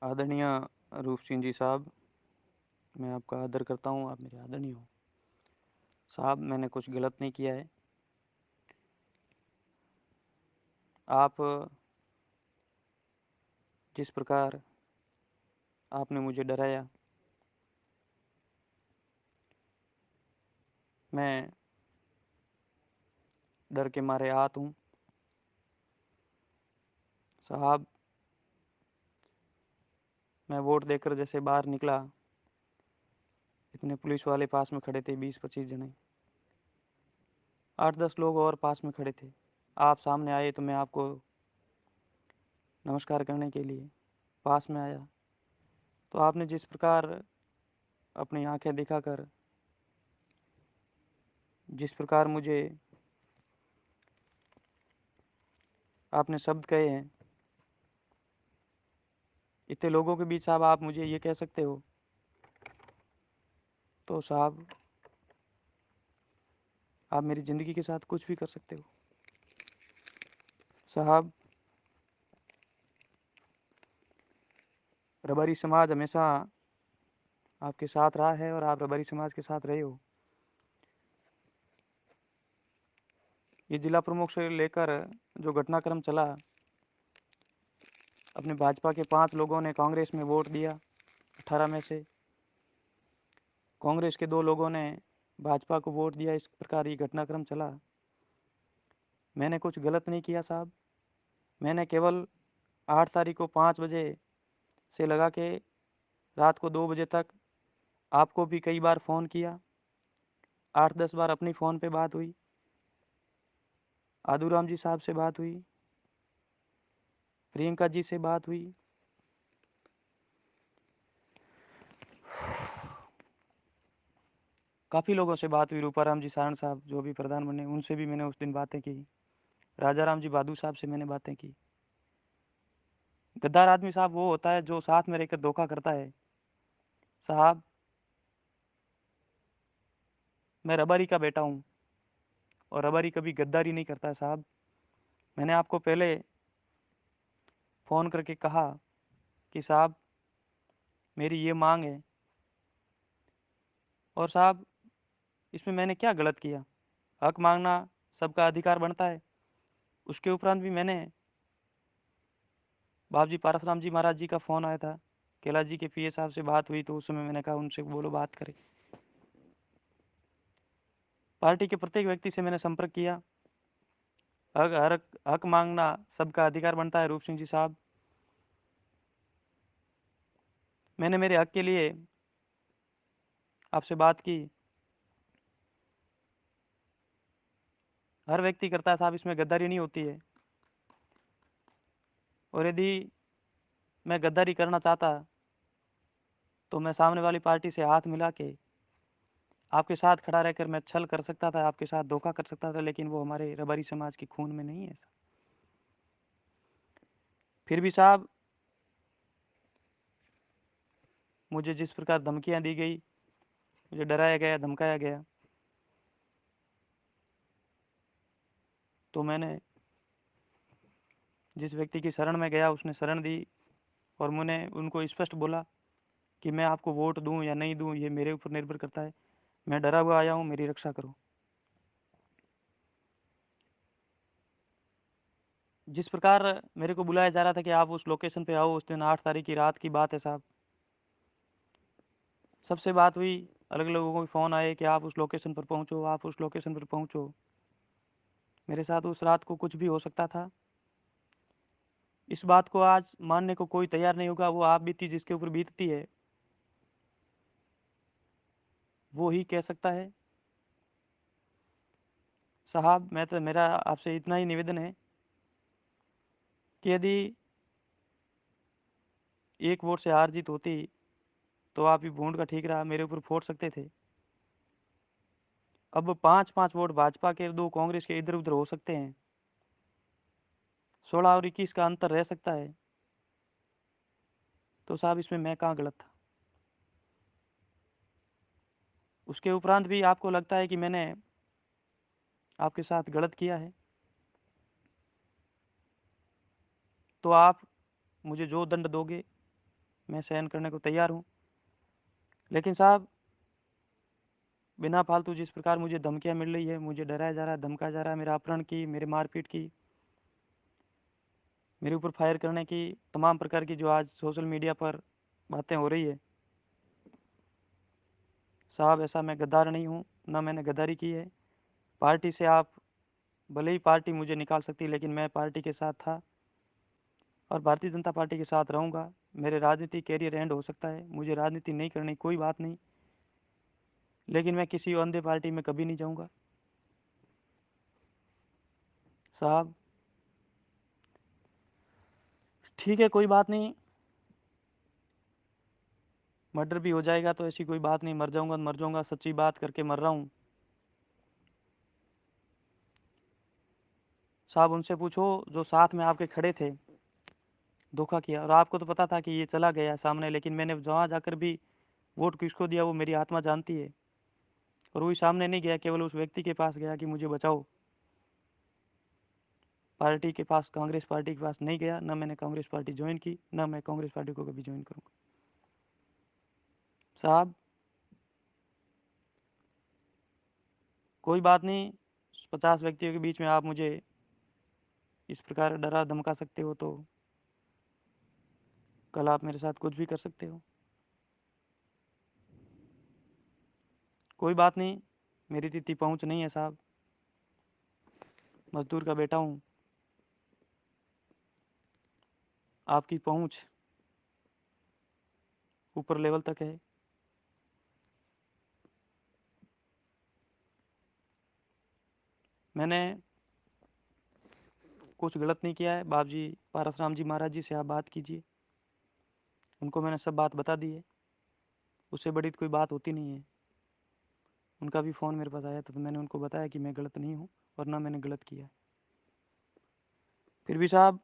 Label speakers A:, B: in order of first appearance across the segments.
A: आदरणीय रूप सिंह जी साहब, मैं आपका आदर करता हूँ, आप मेरे आदरणीय हो। साहब, मैंने कुछ गलत नहीं किया है। आप जिस प्रकार आपने मुझे डराया, मैं डर के मारे आहत हूँ। साहब, मैं वोट देकर जैसे बाहर निकला, इतने पुलिस वाले पास में खड़े थे, 20-25 जने। 8-10 लोग और पास में खड़े थे। आप सामने आए तो मैं आपको नमस्कार करने के लिए पास में आया, तो आपने जिस प्रकार अपनी आंखें दिखाकर जिस प्रकार मुझे आपने शब्द कहे हैं, इतने लोगों के बीच साहब आप मुझे ये कह सकते हो, तो साहब आप मेरी ज़िंदगी के साथ कुछ भी कर सकते हो। साहब, रबारी समाज हमेशा आपके साथ रहा है और आप रबारी समाज के साथ रहे हो। ये जिला प्रमुख से लेकर जो घटनाक्रम चला, अपने भाजपा के 5 लोगों ने कांग्रेस में वोट दिया, 18 में से कांग्रेस के 2 लोगों ने भाजपा को वोट दिया। इस प्रकार ये घटनाक्रम चला। मैंने कुछ गलत नहीं किया साहब। मैंने केवल 8 तारीख को 5 बजे से लगा के रात को 2 बजे तक आपको भी कई बार फ़ोन किया। 8-10 बार अपनी फ़ोन पे बात हुई, आदूराम जी साहब से बात हुई, प्रियंका जी से बात हुई। काफ़ी लोगों से बात हुई, रूपाराम जी सारण साहब जो भी प्रधान बने, उनसे भी मैंने उस दिन बातें की। राजा राम जी भादू साहब से मैंने बातें की। गद्दार आदमी साहब वो होता है जो साथ में रहकर धोखा करता है। साहब, मैं रबारी का बेटा हूँ और रबारी कभी गद्दारी नहीं करता है साहब। मैंने आपको पहले फ़ोन करके कहा कि साहब मेरी ये मांग है, और साहब इसमें मैंने क्या गलत किया? हक मांगना सबका अधिकार बनता है। उसके उपरांत भी मैंने बाबूजी पारसराम जी महाराज जी का फ़ोन आया था, केला जी के पीए साहब से बात हुई, तो उस समय मैंने कहा उनसे बोलो बात करें। पार्टी के प्रत्येक व्यक्ति से मैंने संपर्क किया। हक मांगना सबका अधिकार बनता है रूप सिंह जी साहब। मैंने मेरे हक के लिए आपसे बात की। हर व्यक्ति करता है साहब, इसमें गद्दारी नहीं होती है। और यदि मैं गद्दारी करना चाहता तो मैं सामने वाली पार्टी से हाथ मिला के आपके साथ खड़ा रहकर मैं छल कर सकता था, आपके साथ धोखा कर सकता था, लेकिन वो हमारे रबारी समाज के खून में नहीं है ऐसा। फिर भी साहब मुझे जिस प्रकार धमकियां दी गई, मुझे डराया गया, धमकाया गया, तो मैंने जिस व्यक्ति की शरण में गया उसने शरण दी, और मैंने उनको स्पष्ट बोला कि मैं आपको वोट दूं या नहीं दूं ये मेरे ऊपर निर्भर करता है। मैं डरा हुआ आया हूं, मेरी रक्षा करो। जिस प्रकार मेरे को बुलाया जा रहा था कि आप उस लोकेशन पे आओ, उस दिन 8 तारीख की रात की बात है साहब। सबसे बात हुई, अलग अलग लोगों के फ़ोन आए कि आप उस लोकेशन पर पहुंचो, आप उस लोकेशन पर पहुंचो। मेरे साथ उस रात को कुछ भी हो सकता था। इस बात को आज मानने को कोई तैयार नहीं होगा। वो आप बीती जिसके ऊपर बीतती है वो ही कह सकता है। साहब, मैं तो मेरा आपसे इतना ही निवेदन है कि यदि एक वोट से हार जीत होती तो आप ही भूड का ठीक रहा, मेरे ऊपर फोड़ सकते थे। अब 5-5 वोट भाजपा के, 2 कांग्रेस के इधर उधर हो सकते हैं। 16 और 21 का अंतर रह सकता है। तो साहब इसमें मैं कहाँ गलत था? उसके उपरांत भी आपको लगता है कि मैंने आपके साथ गलत किया है, तो आप मुझे जो दंड दोगे मैं सहन करने को तैयार हूँ। लेकिन साहब, बिना फालतू जिस प्रकार मुझे धमकियाँ मिल रही है, मुझे डराया जा रहा है, धमकाया जा रहा है, मेरा अपहरण की, मेरे मारपीट की, मेरे ऊपर फायर करने की, तमाम प्रकार की जो आज सोशल मीडिया पर बातें हो रही है, साहब ऐसा मैं गद्दार नहीं हूँ, ना मैंने गद्दारी की है। पार्टी से आप भले ही पार्टी मुझे निकाल सकती, लेकिन मैं पार्टी के साथ था और भारतीय जनता पार्टी के साथ रहूँगा। मेरे राजनीतिक कैरियर एंड हो सकता है, मुझे राजनीति नहीं करनी, कोई बात नहीं, लेकिन मैं किसी अंधे पार्टी में कभी नहीं जाऊँगा। साहब ठीक है, कोई बात नहीं, मर्डर भी हो जाएगा तो ऐसी कोई बात नहीं, मर जाऊँगा तो मर जाऊँगा, सच्ची बात करके मर रहा हूँ। साहब उनसे पूछो जो साथ में आपके खड़े थे, धोखा किया, और आपको तो पता था कि ये चला गया सामने, लेकिन मैंने वहाँ जाकर भी वोट किसको दिया वो मेरी आत्मा जानती है। और वही सामने नहीं गया, केवल उस व्यक्ति के पास गया कि मुझे बचाओ। पार्टी के पास, कांग्रेस पार्टी के पास नहीं गया, ना मैंने कांग्रेस पार्टी ज्वाइन की, ना मैं कांग्रेस पार्टी को कभी ज्वाइन करूँगा। साहब कोई बात नहीं, 50 व्यक्तियों के बीच में आप मुझे इस प्रकार डरा धमका सकते हो तो कल आप मेरे साथ कुछ भी कर सकते हो। कोई बात नहीं, मेरी तिथि पहुंच नहीं है साहब, मजदूर का बेटा हूँ। आपकी पहुंच ऊपर लेवल तक है। मैंने कुछ गलत नहीं किया है। बाप जी पारसराम जी महाराज जी से आप बात कीजिए, उनको मैंने सब बात बता दी है, उससे बड़ी तो कोई बात होती नहीं है। उनका भी फ़ोन मेरे पास आया था तो मैंने उनको बताया कि मैं गलत नहीं हूँ और ना मैंने गलत किया। फिर भी साहब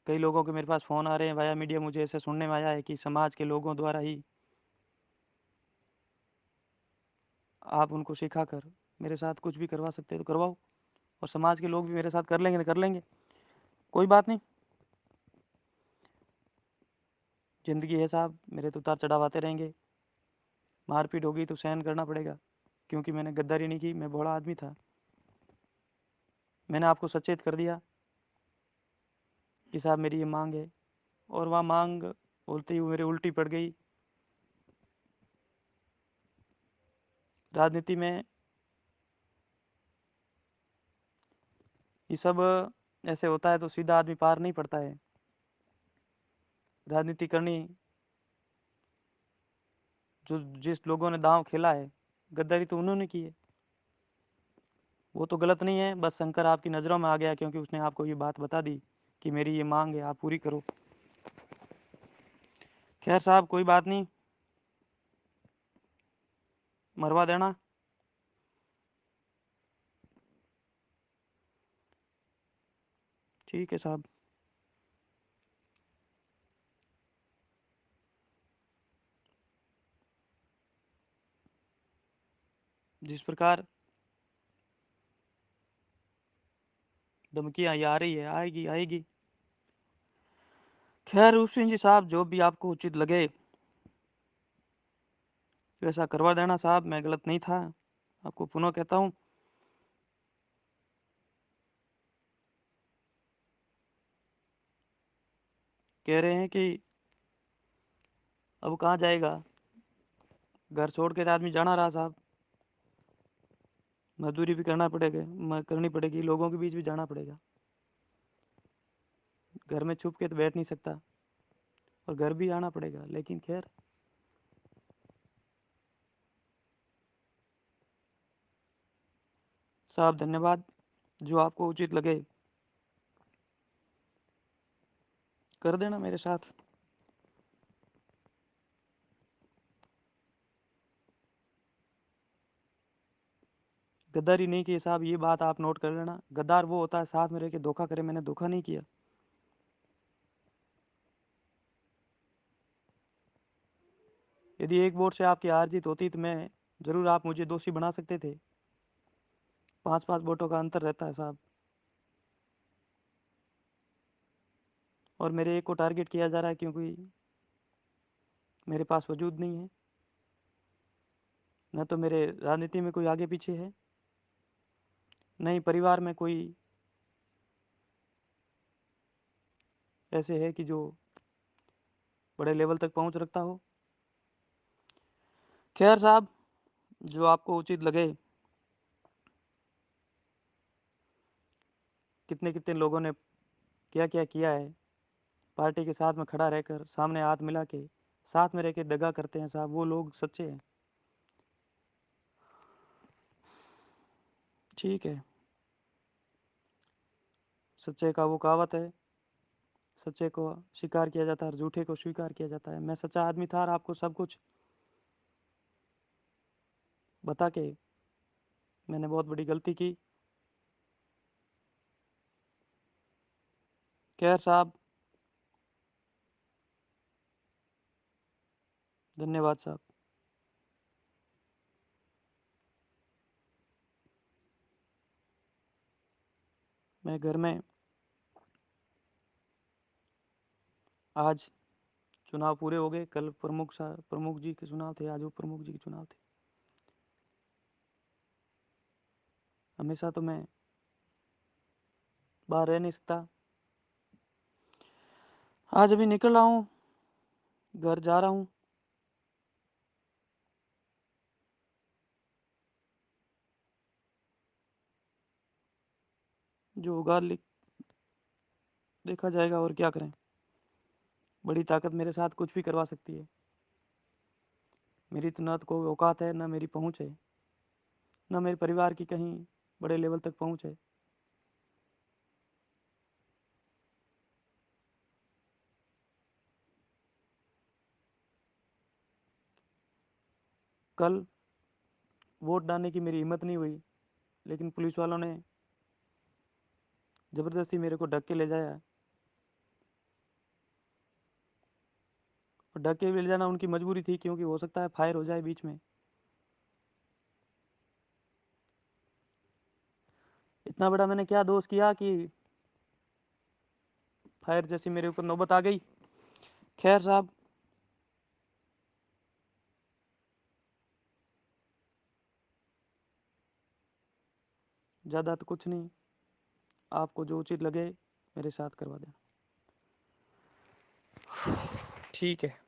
A: कई लोगों के मेरे पास फ़ोन आ रहे हैं वाया मीडिया, मुझे ऐसे सुनने में आया है कि समाज के लोगों द्वारा ही आप उनको सिखाकर मेरे साथ कुछ भी करवा सकते हैं तो करवाओ, और समाज के लोग भी मेरे साथ कर लेंगे तो कर लेंगे, कोई बात नहीं। ज़िंदगी है साहब, मेरे तो उतार चढ़ाव आते रहेंगे, मारपीट होगी तो सहन करना पड़ेगा, क्योंकि मैंने गद्दारी नहीं की, मैं भोला आदमी था। मैंने आपको सचेत कर दिया कि साहब मेरी ये मांग है, और वह मांग बोलते ही वो मेरे उल्टी पड़ गई। राजनीति में ये सब ऐसे होता है तो सीधा आदमी पार नहीं पड़ता है। राजनीति करनी, जो जिस लोगों ने दांव खेला है, गद्दारी तो उन्होंने की है, वो तो गलत नहीं है, बस शंकर आपकी नज़रों में आ गया क्योंकि उसने आपको ये बात बता दी कि मेरी ये मांग है, आप पूरी करो। खैर साहब कोई बात नहीं, मरवा देना। ठीक है साहब। जिस प्रकार धमकियाँ ये आ रही है, आएगी आएगी। खैर उसी जी साहब, जो भी आपको उचित लगे वैसा करवा देना साहब, मैं गलत नहीं था, आपको पुनः कहता हूँ। कह रहे हैं कि अब कहाँ जाएगा, घर छोड़ के आदमी जाना रहा साहब, मजदूरी भी करना पड़ेगा, करनी पड़ेगी, लोगों के बीच भी जाना पड़ेगा, घर में छुप के तो बैठ नहीं सकता, और घर भी आना पड़ेगा। लेकिन खैर साहब धन्यवाद, जो आपको उचित लगे कर देना मेरे साथ। गद्दारी नहीं की साहब, ये बात आप नोट कर लेना। गद्दार वो होता है साथ में रह के धोखा करे, मैंने धोखा नहीं किया। यदि एक वोट से आपकी हार जीत होती तो मैं जरूर, आप मुझे दोषी बना सकते थे, 5-5 वोटों का अंतर रहता है साहब। और मेरे एक को टारगेट किया जा रहा है क्योंकि मेरे पास वजूद नहीं है, न तो मेरे राजनीति में कोई आगे पीछे है, न ही परिवार में कोई ऐसे है कि जो बड़े लेवल तक पहुंच रखता हो। खैर साहब, जो आपको उचित लगे। कितने कितने लोगों ने क्या क्या किया है, पार्टी के साथ में खड़ा रहकर, सामने हाथ मिला के, साथ में रह के दगा करते हैं साहब, वो लोग सच्चे हैं। ठीक है, सच्चे का वो कहावत है, सच्चे को स्वीकार किया जाता है और झूठे को स्वीकार किया जाता है। मैं सच्चा आदमी था और आपको सब कुछ बता के मैंने बहुत बड़ी गलती की। खैर साहब, धन्यवाद साहब। मैं घर में, आज चुनाव पूरे हो गए, कल प्रमुख जी के चुनाव थे, आज उप प्रमुख जी के चुनाव थे। हमेशा तो मैं बाहर रह नहीं सकता। आज अभी निकल रहा हूँ, घर जा रहा हूँ। जो होगा देखा जाएगा, और क्या करें। बड़ी ताकत मेरे साथ कुछ भी करवा सकती है। मेरी तो न तो कोई औकात है, न मेरी पहुँच है, न मेरे परिवार की कहीं बड़े लेवल तक पहुँच है। कल वोट डालने की मेरी हिम्मत नहीं हुई, लेकिन पुलिस वालों ने ज़बरदस्ती मेरे को ढक के ले जाया, और ढक के ले जाना उनकी मजबूरी थी, क्योंकि हो सकता है फायर हो जाए बीच में। इतना बड़ा मैंने क्या दोष किया कि फायर जैसी मेरे ऊपर नौबत आ गई। खैर साहब, ज़्यादा तो कुछ नहीं, आपको जो उचित लगे मेरे साथ करवा देना। ठीक है।